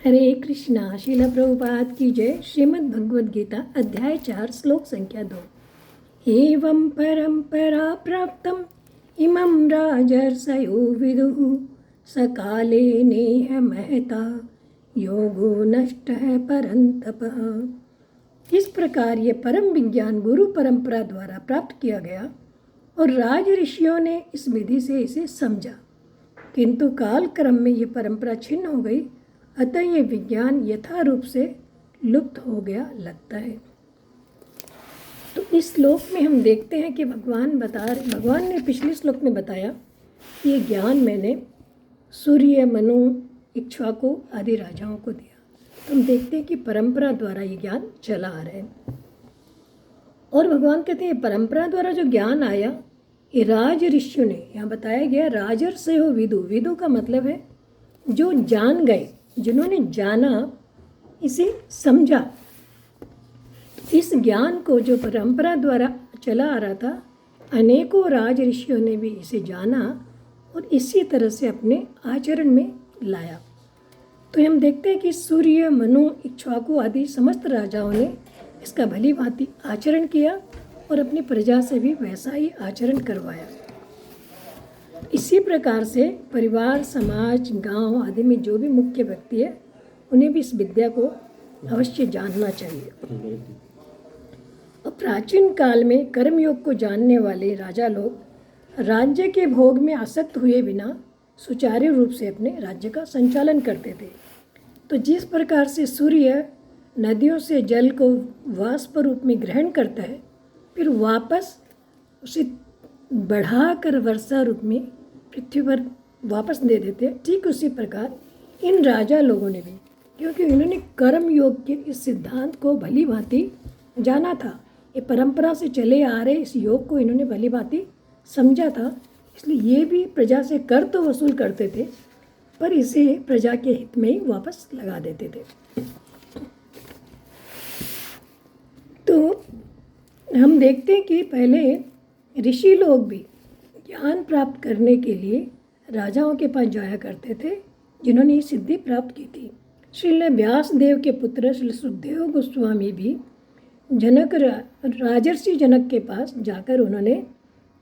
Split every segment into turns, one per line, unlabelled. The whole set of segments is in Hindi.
हरे कृष्णा। श्रील प्रभुपाद की जय। श्रीमद् भगवद गीता अध्याय 4 श्लोक संख्या 2। एवं परंपरा प्राप्तम इमं राजर्षयो विदुः सकाले नेह महता योगो नष्टः परंतपः। इस प्रकार ये परम विज्ञान गुरु परंपरा द्वारा प्राप्त किया गया और राज ऋषियों ने इस विधि से इसे समझा, किंतु काल क्रम में ये परंपरा छिन्न हो गई, अतः ये विज्ञान यथा रूप से लुप्त हो गया लगता है। तो इस श्लोक में हम देखते हैं कि भगवान ने पिछले श्लोक में बताया कि ये ज्ञान मैंने सूर्य, मनु, इक्ष्वाकु आदि राजाओं को दिया। तो हम देखते हैं कि परंपरा द्वारा ये ज्ञान चला आ रहा है। और भगवान कहते हैं परंपरा द्वारा जो ज्ञान आया ये राज ऋषियों ने, यहाँ बताया गया राजर्षयो विदु। विदु का मतलब है जो जान गए, जिन्होंने जाना, इसे समझा। इस ज्ञान को जो परंपरा द्वारा चला आ रहा था, अनेकों राज ऋषियों ने भी इसे जाना और इसी तरह से अपने आचरण में लाया। तो हम देखते हैं कि सूर्य, मनु, इक्ष्वाकु आदि समस्त राजाओं ने इसका भली भांति आचरण किया और अपनी प्रजा से भी वैसा ही आचरण करवाया। इसी प्रकार से परिवार, समाज, गांव आदि में जो भी मुख्य व्यक्ति है उन्हें भी इस विद्या को अवश्य जानना चाहिए। और प्राचीन काल में कर्मयोग को जानने वाले राजा लोग राज्य के भोग में आसक्त हुए बिना सुचारू रूप से अपने राज्य का संचालन करते थे। तो जिस प्रकार से सूर्य नदियों से जल को वाष्प रूप में ग्रहण करता है, फिर वापस उसे बढ़ाकर वर्षा रूप में पृथ्वी पर वापस दे देते हैं, ठीक उसी प्रकार इन राजा लोगों ने भी, क्योंकि इन्होंने कर्म योग के इस सिद्धांत को भली भांति जाना था, ये परंपरा से चले आ रहे इस योग को इन्होंने भली भांति समझा था, इसलिए ये भी प्रजा से कर तो वसूल करते थे, पर इसे प्रजा के हित में ही वापस लगा देते थे। तो हम देखते हैं कि पहले ऋषि लोग भी ज्ञान प्राप्त करने के लिए राजाओं के पास जाया करते थे, जिन्होंने ये सिद्धि प्राप्त की थी। श्रील व्यास देव के पुत्र श्री सुखदेव गोस्वामी भी राजर्षि जनक के पास जाकर उन्होंने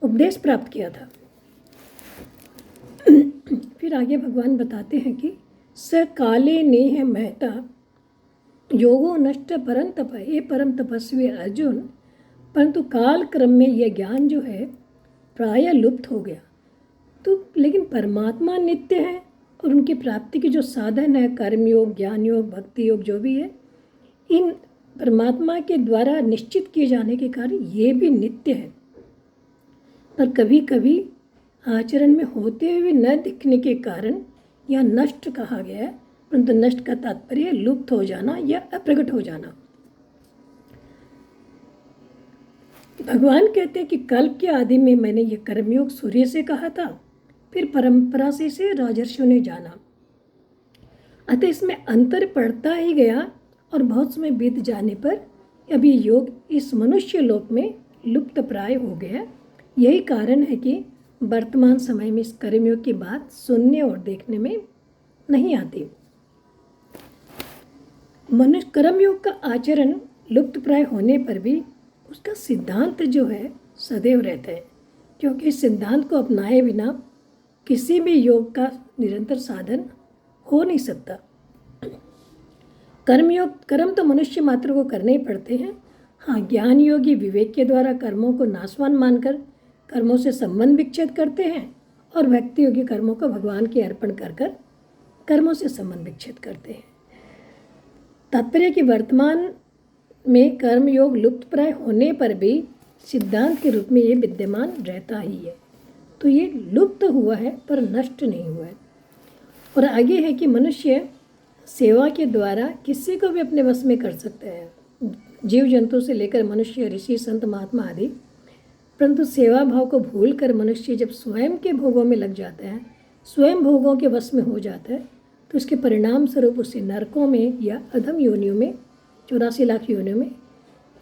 उपदेश प्राप्त किया था। फिर आगे भगवान बताते हैं कि स काले नेह महता योगो नष्ट परंतप। ये परम तपस्वी अर्जुन, परंतु काल क्रम में यह ज्ञान जो है प्राय लुप्त हो गया। तो लेकिन परमात्मा नित्य है और उनकी प्राप्ति की जो साधन है, कर्मयोग, ज्ञान योग, भक्ति योग जो भी है, इन परमात्मा के द्वारा निश्चित किए जाने के कारण ये भी नित्य है। पर कभी कभी आचरण में होते हुए न दिखने के कारण यह नष्ट कहा गया है, परंतु नष्ट का तात्पर्य लुप्त हो जाना या अप्रगट हो जाना। भगवान कहते हैं कि कल्प के आदि में मैंने ये कर्मयोग सूर्य से कहा था, फिर परंपरा से इसे राजर्षियों ने जाना, अतः इसमें अंतर पड़ता ही गया और बहुत समय बीत जाने पर अभी योग इस मनुष्य लोक में लुप्त प्राय हो गया। यही कारण है कि वर्तमान समय में इस कर्मयोग की बात सुनने और देखने में नहीं आती। मनुष्य कर्मयोग का आचरण लुप्त प्राय होने पर भी उसका सिद्धांत जो है सदैव रहता है, क्योंकि इस सिद्धांत को अपनाए बिना किसी भी योग का निरंतर साधन हो नहीं सकता। कर्म तो मनुष्य मात्र को करने ही पड़ते हैं। हाँ, ज्ञान योगी विवेक के द्वारा कर्मों को नाशवान मानकर कर्मों से संबंध विच्छेद करते हैं और भक्ति योगी कर्मों को भगवान के अर्पण कर कर कर्मों से संबंध विच्छेद करते हैं। तात्पर्य कि वर्तमान में कर्म योग लुप्त प्राय होने पर भी सिद्धांत के रूप में ये विद्यमान रहता ही है। तो ये लुप्त हुआ है पर नष्ट नहीं हुआ है। और आगे है कि मनुष्य सेवा के द्वारा किसी को भी अपने वश में कर सकता है, जीव जंतु से लेकर मनुष्य, ऋषि, संत, महात्मा आदि। परंतु सेवा भाव को भूल कर मनुष्य जब स्वयं के भोगों में लग जाता है, स्वयं भोगों के वश में हो जाता है, तो इसके परिणाम स्वरूप उसे नरकों में या अधम योनियों में, 84 लाख योनियों में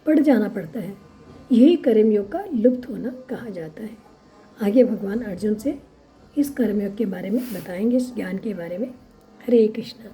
पड़ जाना पड़ता है। यही कर्मयोग का लुप्त होना कहा जाता है। आगे भगवान अर्जुन से इस कर्मयोग के बारे में बताएंगे, इस ज्ञान के बारे में। हरे कृष्णा।